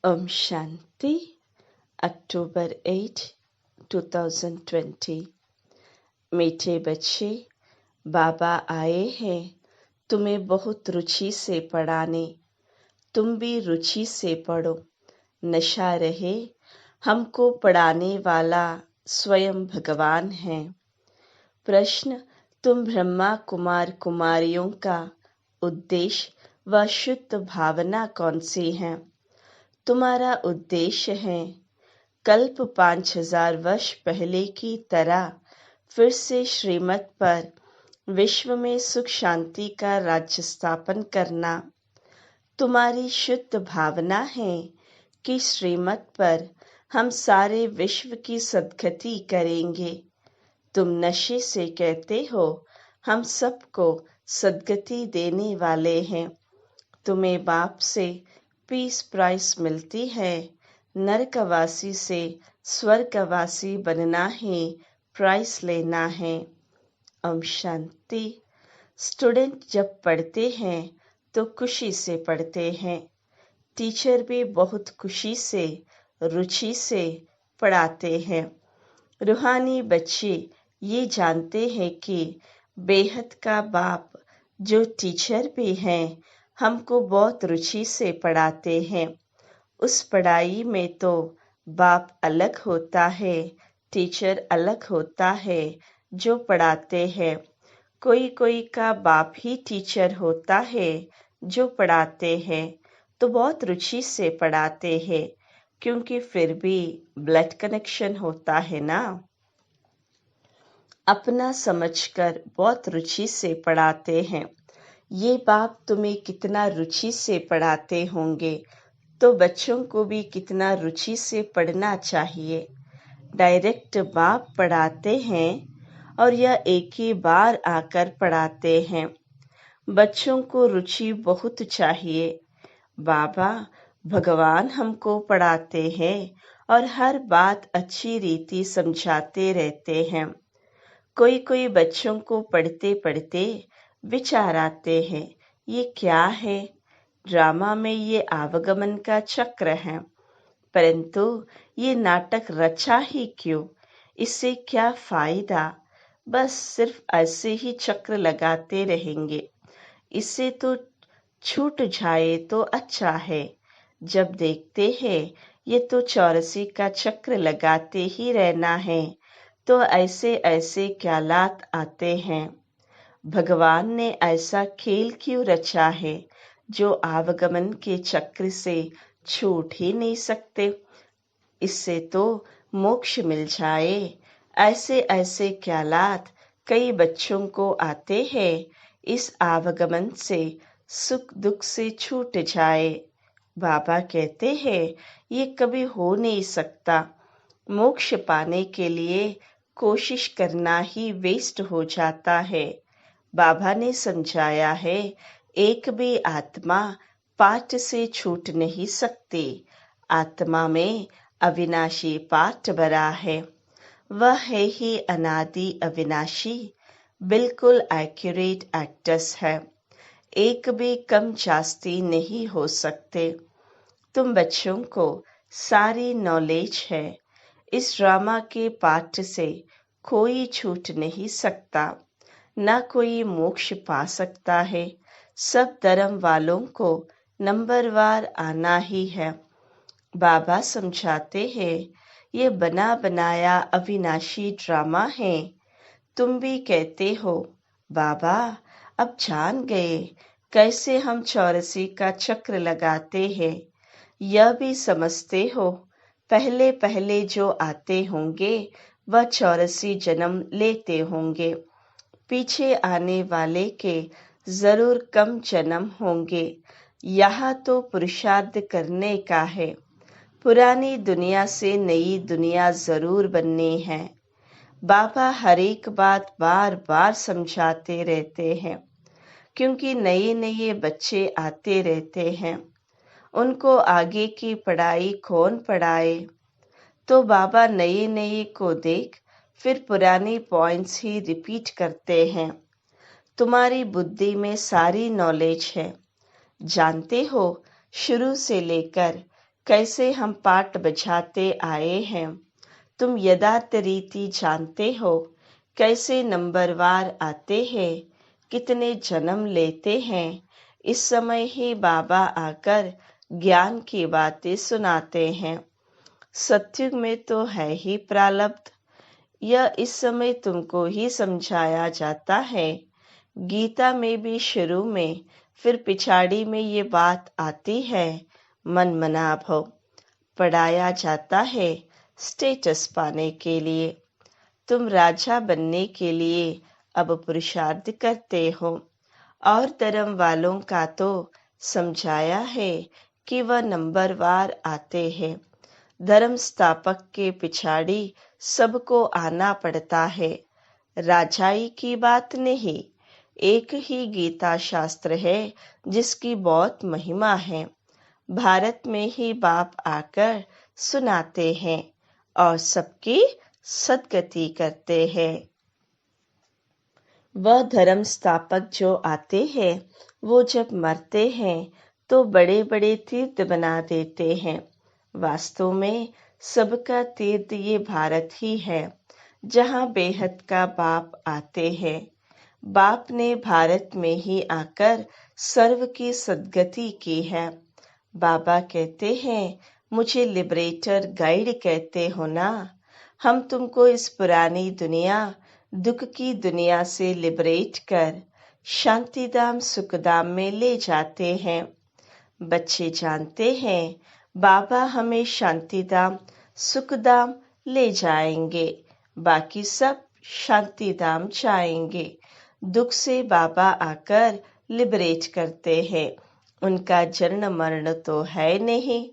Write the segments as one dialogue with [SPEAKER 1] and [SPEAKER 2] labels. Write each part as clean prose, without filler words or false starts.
[SPEAKER 1] ओम शांति। अक्टूबर 8, 2020। मीठे बच्चे, बाबा आए हैं तुम्हें बहुत रुचि से पढ़ाने। तुम भी रुचि से पढ़ो। नशा रहे, हमको पढ़ाने वाला स्वयं भगवान है। प्रश्न, तुम ब्रह्मा कुमार कुमारियों का उद्देश्य व शुद्ध भावना कौन सी है? तुम्हारा उद्देश्य है कल्प 5000 वर्ष पहले की तरह फिर से श्रीमत पर विश्व में सुख शांति का राज्य स्थापन करना। तुम्हारी शुद्ध भावना है कि श्रीमत पर हम सारे विश्व की सद्गति करेंगे। तुम नशे से कहते हो हम सबको सद्गति देने वाले हैं। तुम्हें बाप से पीस प्राइस मिलती है। नरकवासी से स्वर्गवासी बनना है, प्राइस लेना है। ओम शांति। स्टूडेंट जब पढ़ते हैं तो खुशी से पढ़ते हैं। टीचर भी बहुत खुशी से, रुचि से पढ़ाते हैं। रूहानी बच्चे ये जानते हैं कि बेहद का बाप जो टीचर भी हैं हमको बहुत रुचि से पढ़ाते हैं। उस पढ़ाई में तो बाप अलग होता है, टीचर अलग होता है जो पढ़ाते हैं। कोई कोई का बाप ही टीचर होता है जो पढ़ाते हैं, तो बहुत रुचि से पढ़ाते हैं क्योंकि फिर भी ब्लड कनेक्शन होता है ना। अपना समझकर बहुत रुचि से पढ़ाते हैं। ये बाप तुम्हें कितना रुचि से पढ़ाते होंगे तो बच्चों को भी कितना रुचि से पढ़ना चाहिए। डायरेक्ट बाप पढ़ाते हैं और यह एक ही बार आकर पढ़ाते हैं। बच्चों को रुचि बहुत चाहिए। बाबा भगवान हमको पढ़ाते हैं और हर बात अच्छी रीति समझाते रहते हैं। कोई कोई बच्चों को पढ़ते पढ़ते विचार आते हैं, ये क्या है? ड्रामा में ये आवागमन का चक्र है, परंतु ये नाटक रचा ही क्यों? इससे क्या फायदा? बस सिर्फ ऐसे ही चक्र लगाते रहेंगे। इससे तो छूट जाए तो अच्छा है। जब देखते हैं ये तो 84 का चक्र लगाते ही रहना है, तो ऐसे ऐसे ख्यालात आते हैं। भगवान ने ऐसा खेल क्यों रचा है जो आवागमन के चक्र से छूट ही नहीं सकते? इससे तो मोक्ष मिल जाए। ऐसे ऐसे ख्यालात कई बच्चों को आते हैं। इस आवागमन से सुख दुख से छूट जाए। बाबा कहते हैं ये कभी हो नहीं सकता। मोक्ष पाने के लिए कोशिश करना ही वेस्ट हो जाता है। बाबा ने समझाया है एक भी आत्मा पाठ से छूट नहीं सकती। आत्मा में अविनाशी पाठ भरा है। वह है ही अनादि अविनाशी, बिल्कुल एक्यूरेट एक्टर्स है। एक भी कम जास्ती नहीं हो सकते। तुम बच्चों को सारी नॉलेज है। इस ड्रामा के पाठ से कोई छूट नहीं सकता, न कोई मोक्ष पा सकता है। सब धर्म वालों को नंबरवार आना ही है। बाबा समझाते हैं ये बना बनाया अविनाशी ड्रामा है। तुम भी कहते हो बाबा अब जान गए कैसे हम 84 का चक्र लगाते हैं। यह भी समझते हो पहले पहले जो आते होंगे वह 84 जन्म लेते होंगे। पीछे आने वाले के जरूर कम जन्म होंगे। यहाँ तो पुरुषार्थ करने का है। पुरानी दुनिया से नई दुनिया जरूर बननी है। बाबा हर एक बात बार बार समझाते रहते हैं क्योंकि नए नए बच्चे आते रहते हैं। उनको आगे की पढ़ाई कौन पढ़ाए? तो बाबा नए नए को देख फिर पुरानी पॉइंट्स ही रिपीट करते हैं। तुम्हारी बुद्धि में सारी नॉलेज है। जानते हो शुरू से लेकर कैसे हम पाठ बजाते आए हैं। तुम यथार्थ रीति जानते हो, कैसे नंबरवार आते हैं, कितने जन्म लेते हैं। इस समय ही बाबा आकर ज्ञान की बातें सुनाते हैं। सत्युग में तो है ही प्रारब्ध, यह इस समय तुमको ही समझाया जाता है। गीता में भी शुरू में फिर पिछाड़ी में ये बात आती है, मन मना भव। पढ़ाया जाता है स्टेटस पाने के लिए। तुम राजा बनने के लिए अब पुरुषार्थ करते हो। और धर्म वालों का तो समझाया है कि वह नंबरवार आते हैं। धर्म स्थापक के पिछाड़ी सबको आना पड़ता है। राजाई की बात नहीं। एक ही गीता शास्त्र है जिसकी बहुत महिमा है। भारत में ही बाप आकर सुनाते हैं और सबकी सदगति करते हैं। वह धर्म स्थापक जो आते हैं, वो जब मरते हैं तो बड़े बड़े तीर्थ बना देते हैं। वास्तव में सबका तीर्थ ये भारत ही है, जहाँ बेहद का बाप आते हैं। बाप ने भारत में ही आकर सर्व की सदगति की है। बाबा कहते हैं, मुझे लिबरेटर गाइड कहते हो ना। हम तुमको इस पुरानी दुनिया, दुख की दुनिया से लिबरेट कर शांतिधाम सुखधाम में ले जाते हैं। बच्चे जानते हैं बाबा हमें शांतिधाम सुखधाम ले जाएंगे, बाकी सब शांतिधाम जाएंगे। दुख से बाबा आकर लिबरेट करते हैं। उनका जन्म मरण तो है नहीं।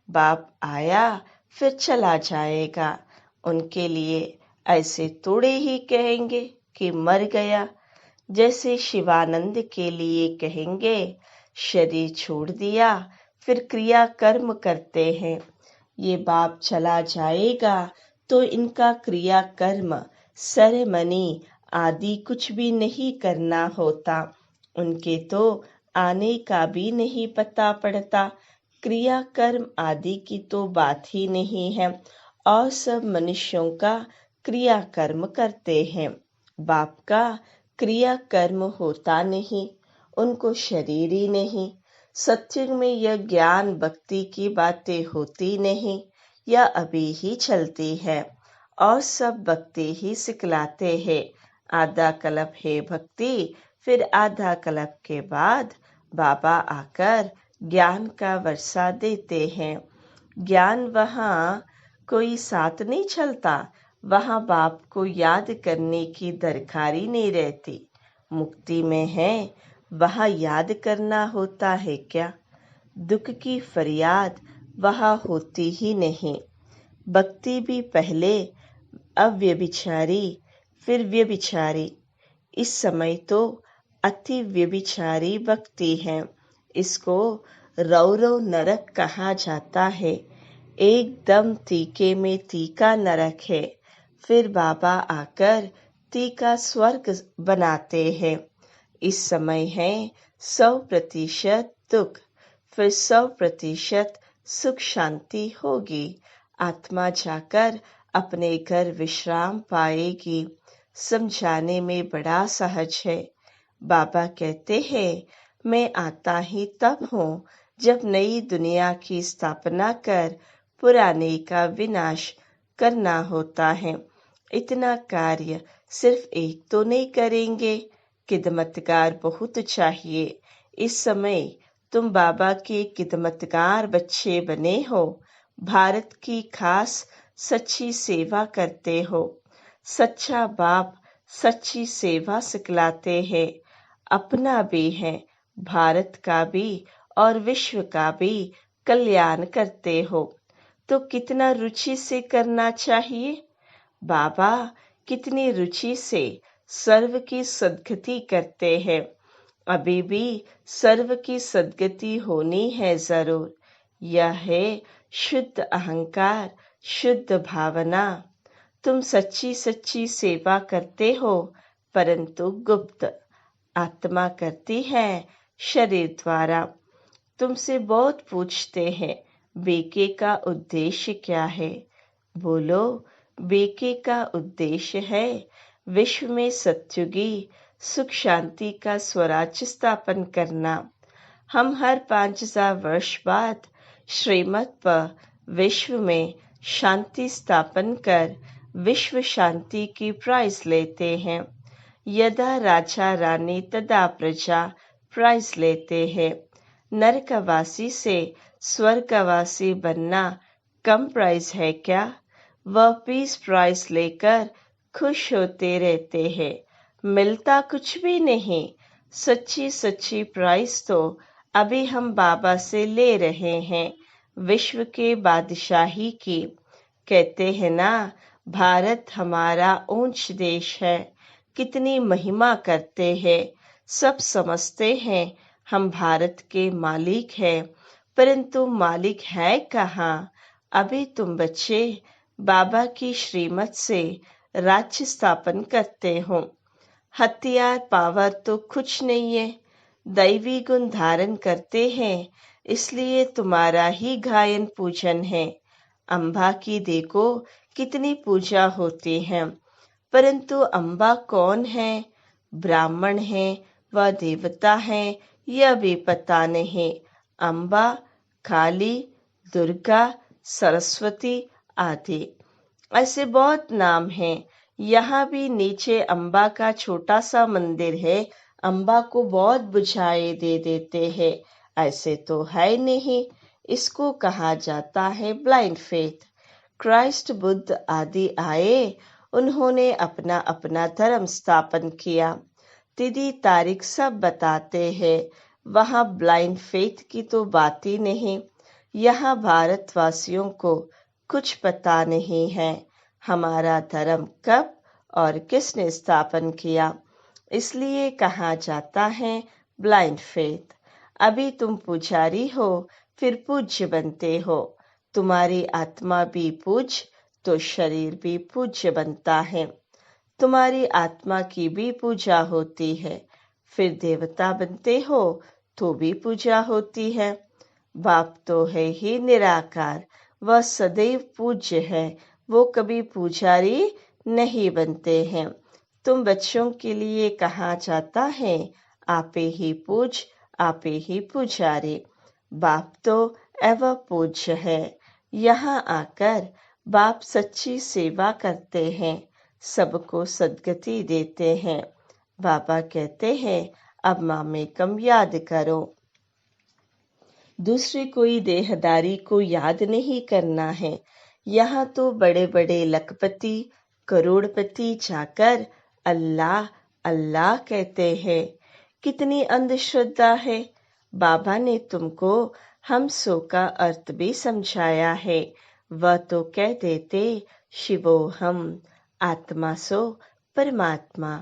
[SPEAKER 1] बाप आया फिर चला जाएगा। उनके लिए ऐसे थोड़े ही कहेंगे कि मर गया। जैसे शिवानंद के लिए कहेंगे शरीर छोड़ दिया, फिर क्रिया कर्म करते हैं। ये बाप चला जाएगा तो इनका क्रिया कर्म सेरेमनी आदि कुछ भी नहीं करना होता। उनके तो आने का भी नहीं पता पड़ता। क्रिया कर्म आदि की तो बात ही नहीं है। और सब मनुष्यों का क्रिया कर्म करते हैं। बाप का क्रिया कर्म होता नहीं, उनको शरीर ही नहीं। सत्युग में यह ज्ञान भक्ति की बातें होती नहीं, यह अभी ही चलती है। और सब भक्ति ही सिखलाते हैं। आधा कल्प है भक्ति, फिर आधा कल्प के बाद बाबा आकर ज्ञान का वर्षा देते हैं। ज्ञान वहाँ कोई साथ नहीं चलता, वहाँ बाप को याद करने की दरकारी नहीं रहती। मुक्ति में है, वहाँ याद करना होता है क्या? दुख की फरियाद वहाँ होती ही नहीं। भक्ति भी पहले अव्यभिचारी, फिर व्यभिचारी। इस समय तो अति व्यभिचारी भक्ति है। इसको रौरव नरक कहा जाता है। एकदम तीखे में तीखा नरक है। फिर बाबा आकर तीखा स्वर्ग बनाते हैं। इस समय है 100% दुख, फिर 100% सुख शांति होगी। आत्मा जाकर अपने घर विश्राम पाएगी। समझाने में बड़ा सहज है। बाबा कहते हैं, मैं आता ही तब हूँ जब नई दुनिया की स्थापना कर पुराने का विनाश करना होता है। इतना कार्य सिर्फ एक तो नहीं करेंगे, खिदमतगार बहुत चाहिए। इस समय तुम बाबा के खिदमतगार बच्चे बने हो। भारत की खास सच्ची सेवा करते हो। सच्चा बाप सच्ची सेवा सिखलाते हैं। अपना भी है, भारत का भी और विश्व का भी कल्याण करते हो। तो कितना रुचि से करना चाहिए? बाबा कितनी रुचि से सर्व की सद्गति करते हैं। अभी भी सर्व की सद्गति होनी है जरूर। यह है शुद्ध अहंकार, शुद्ध भावना। तुम सच्ची सच्ची सेवा करते हो, परंतु गुप्त। आत्मा करती है शरीर द्वारा। तुमसे बहुत पूछते हैं, बेके का उद्देश्य क्या है? बोलो, बेके का उद्देश्य है विश्व में सत्युगी सुख शांति का स्वराज्य स्थापन करना। हम हर 5000 वर्ष बाद श्रीमत पर विश्व में शांति स्थापन कर विश्व शांति की प्राइज लेते हैं। यदा राजा रानी तदा प्रजा प्राइज लेते हैं। नरकवासी से स्वर्गवासी बनना कम प्राइज है क्या? वह पीस प्राइज लेकर खुश होते रहते हैं। मिलता कुछ भी नहीं। सच्ची सच्ची प्राइज तो अभी हम बाबा से ले रहे हैं, विश्व के बादशाही की। कहते हैं ना, भारत हमारा ऊंच देश है, कितनी महिमा करते हैं। सब समझते हैं हम भारत के मालिक हैं, परंतु मालिक है कहाँ? अभी तुम बच्चे बाबा की श्रीमत से राज्य स्थापन करते हो। हथियार पावर तो कुछ नहीं है, दैवी गुण धारण करते हैं, इसलिए तुम्हारा ही गायन पूजन है। अम्बा की देखो कितनी पूजा होती है, परंतु अम्बा कौन है? ब्राह्मण है व देवता है यह भी पता नहीं। अम्बा, काली, दुर्गा, सरस्वती आदि ऐसे बहुत नाम हैं। यहाँ भी नीचे अम्बा का छोटा सा मंदिर है। अम्बा को बहुत बुझाए दे देते हैं, ऐसे तो है नहीं। इसको कहा जाता है ब्लाइंड फेथ। क्राइस्ट बुद्ध आदि आए, उन्होंने अपना अपना धर्म स्थापन किया। तिथि तारीख सब बताते हैं। वहाँ ब्लाइंड फेथ की तो बात ही नहीं। यहाँ भारतवासियों को कुछ पता नहीं है हमारा धर्म कब और किसने स्थापन किया, इसलिए कहा जाता है ब्लाइंड फेथ। अभी तुम पुजारी हो, फिर पूज्य बनते हो। तुम्हारी आत्मा भी पूज्य तो शरीर भी पूज्य बनता है। तुम्हारी आत्मा की भी पूजा होती है, फिर देवता बनते हो तो भी पूजा होती है। बाप तो है ही निराकार, वह सदैव पूज्य है, वो कभी पुजारी नहीं बनते हैं। तुम बच्चों के लिए कहा जाता है आपे ही पूज, आपे ही पुजारी। बाप तो एवं पूज्य है। यहाँ आकर बाप सच्ची सेवा करते हैं, सबको सद्गति देते हैं। बाबा कहते हैं अब मामेकम याद करो। दूसरी कोई देहदारी को याद नहीं करना है। यहाँ तो बड़े बड़े लखपति करोड़पति जाकर अल्लाह अल्लाह कहते हैं। कितनी अंधश्रद्धा है। बाबा ने तुमको हम सो का अर्थ भी समझाया है। वह तो कह देते शिवो हम, आत्मा सो परमात्मा।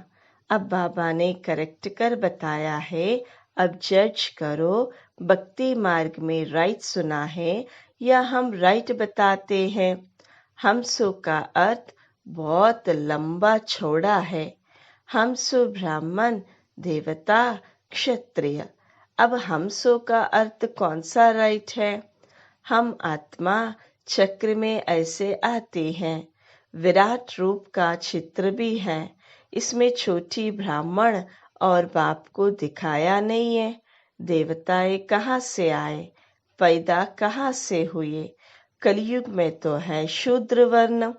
[SPEAKER 1] अब बाबा ने करेक्ट कर बताया है। अब जज करो, भक्ति मार्ग में राइट सुना है या हम राइट बताते हैं। हमसो का अर्थ बहुत लंबा चौड़ा है। हमसो ब्राह्मण, देवता, क्षत्रिय। अब हमसो का अर्थ कौन सा राइट है? हम आत्मा चक्र में ऐसे आते हैं। विराट रूप का चित्र भी है। इसमें छोटी ब्राह्मण और बाप को दिखाया नहीं है। देवताएं कहाँ से आए, पैदा कहाँ से हुए? कलयुग में तो है शूद्र वर्ण,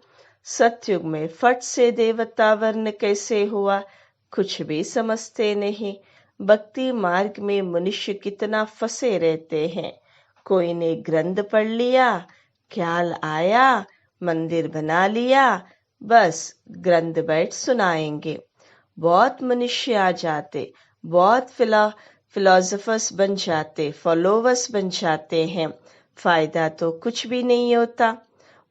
[SPEAKER 1] सतयुग में फट से देवता वर्ण कैसे हुआ? कुछ भी समझते नहीं। भक्ति मार्ग में मनुष्य कितना फंसे रहते हैं। कोई ने ग्रंथ पढ़ लिया, ख्याल आया, मंदिर बना लिया, बस ग्रंथ बैठ सुनाएंगे। बहुत मनुष्य आ जाते, बहुत फिलोसफर्स बन जाते, फॉलोवर्स बन जाते हैं, फायदा तो कुछ भी नहीं होता।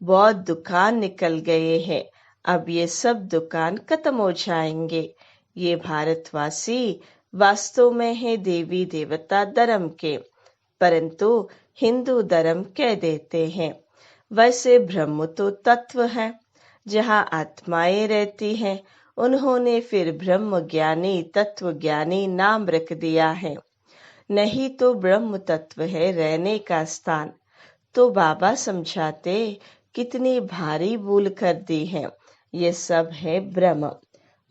[SPEAKER 1] बहुत दुकान निकल गए हैं, अब ये सब दुकान खत्म हो जाएंगे। ये भारतवासी वास्तव में है देवी देवता धर्म के, परंतु हिंदू धर्म कह देते हैं। वैसे ब्रह्म तो तत्व है, जहाँ आत्माएं रहती हैं। उन्होंने फिर ब्रह्म ज्ञानी तत्व ज्ञानी नाम रख दिया है। नहीं तो ब्रह्म तत्व है रहने का स्थान। तो बाबा समझाते, कितनी भारी भूल कर दी है, ये सब है भ्रम।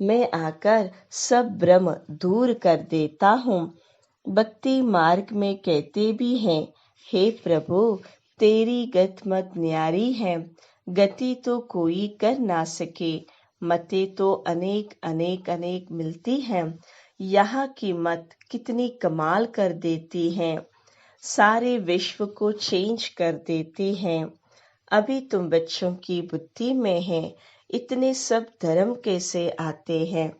[SPEAKER 1] मैं आकर सब भ्रम दूर कर देता हूँ। भक्ति मार्ग में कहते भी हैं, हे प्रभु तेरी गत मत न्यारी है, गति तो कोई कर ना सके। मते तो अनेक अनेक अनेक मिलती हैं, यहाँ की मत कितनी कमाल कर देती हैं, सारे विश्व को चेंज कर देती हैं। अभी तुम बच्चों की बुद्धि में है, इतने सब धर्म कैसे आते हैं,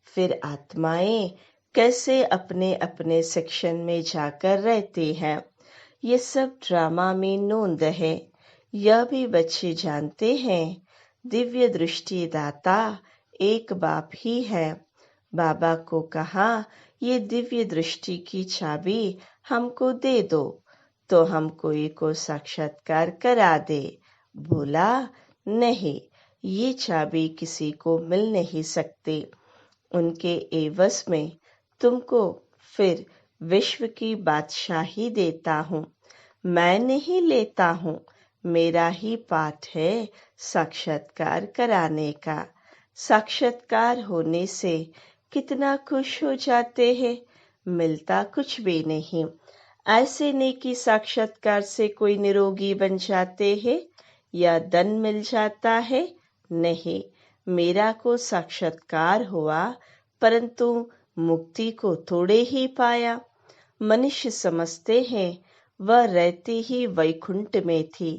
[SPEAKER 1] फिर आत्माएं कैसे अपने अपने सेक्शन में जाकर रहते हैं। ये सब ड्रामा में नोंद है। यह भी बच्चे जानते हैं, दिव्य दृष्टि दाता एक बाप ही है। बाबा को कहा, ये दिव्य दृष्टि की चाबी हमको दे दो, तो हम कोई को साक्षात्कार करा दे। बोला, नहीं, ये चाबी किसी को मिल नहीं सकती। उनके एवज में तुमको फिर विश्व की बादशाही देता हूँ। मैं नहीं लेता हूँ, मेरा ही पाठ है साक्षात्कार कराने का। साक्षात्कार होने से कितना खुश हो जाते हैं, मिलता कुछ भी नहीं। ऐसे नहीं कि साक्षात्कार से कोई निरोगी बन जाते हैं या धन मिल जाता है, नहीं। मेरा को साक्षात्कार हुआ, परंतु मुक्ति को थोड़े ही पाया। मनुष्य समझते हैं वह रहती ही वैकुंठ में थी,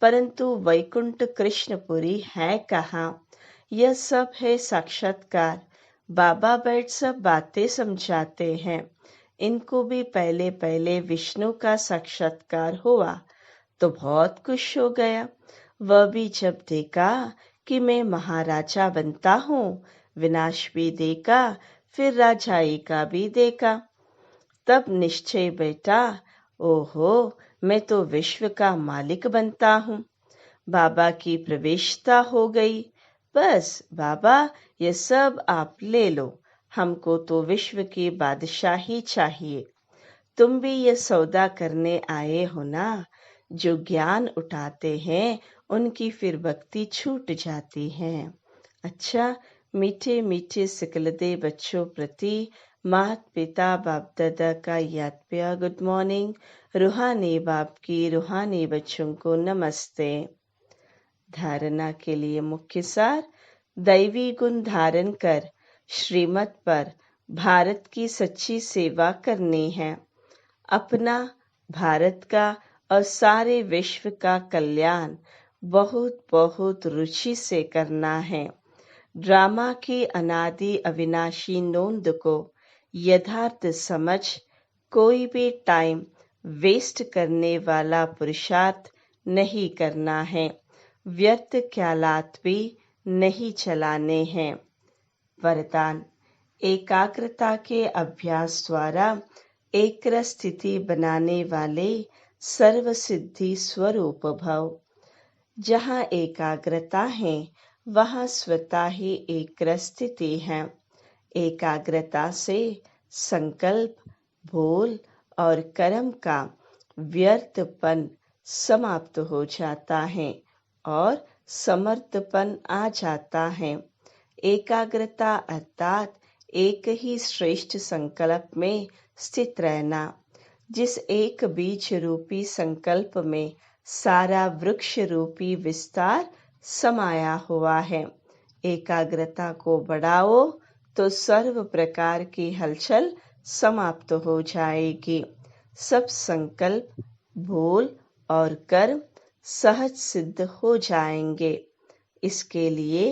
[SPEAKER 1] परंतु वैकुंठ कृष्णपुरी है कहाँ। यह सब है साक्षात्कार। बाबा बैठ सब बातें समझाते हैं। इनको भी पहले पहले विष्णु का साक्षात्कार हुआ तो बहुत खुश हो गया। वह भी जब देखा कि मैं महाराजा बनता हूँ, विनाश भी देखा, फिर राजाई का भी देखा, तब निश्चय बैठा, ओहो, मैं तो विश्व का मालिक बनता हूँ। बाबा की प्रवेशता हो गई। बस बाबा, ये सब आप ले लो, हमको तो विश्व की बादशाही चाहिए। तुम भी ये सौदा करने आए हो ना। जो ज्ञान उठाते हैं उनकी फिर भक्ति छूट जाती है। अच्छा, मीठे मीठे सिकलदे बच्चों प्रति मात पिता बाप दादा का याद प्या गुड मॉर्निंग। रूहानी बाप की रूहानी बच्चों को नमस्ते। धारणा के लिए मुख्य सार, दैवी गुण धारण कर श्रीमत पर भारत की सच्ची सेवा करनी है। अपना, भारत का और सारे विश्व का कल्याण बहुत बहुत रुचि से करना है। ड्रामा की अनादि अविनाशी नोंद को यथार्थ समझ कोई भी टाइम वेस्ट करने वाला पुरुषार्थ नहीं करना है। व्यर्थ ख्यालात भी नहीं चलाने हैं। वरदान, एकाग्रता के अभ्यास द्वारा एक्रस स्थिति बनाने वाले सर्व सिद्धि स्वरूप भव। जहाँ एकाग्रता है वहाँ स्वतः ही एक्रस स्थिति है। एकाग्रता से संकल्प, भूल और कर्म का व्यर्थपन समाप्त हो जाता है और समर्थपन आ जाता है। एकाग्रता अर्थात एक ही श्रेष्ठ संकल्प में स्थित रहना। जिस एक बीज रूपी संकल्प में सारा वृक्ष रूपी विस्तार समाया हुआ है। एकाग्रता को बढ़ाओ तो सर्व प्रकार की हलचल समाप्त हो जाएगी। सब संकल्प, भूल और कर्म सहज सिद्ध हो जाएंगे। इसके लिए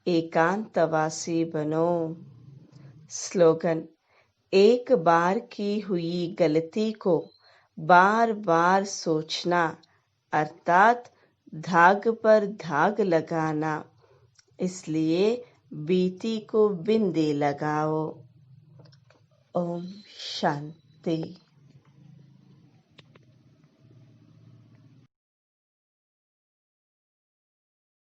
[SPEAKER 1] एकांतवासी बनो। स्लोगन, एक बार की हुई गलती को बार बार सोचना अर्थात धाग पर धाग लगाना। इसलिए बीती को बिंदी लगाओ। ओम शांति।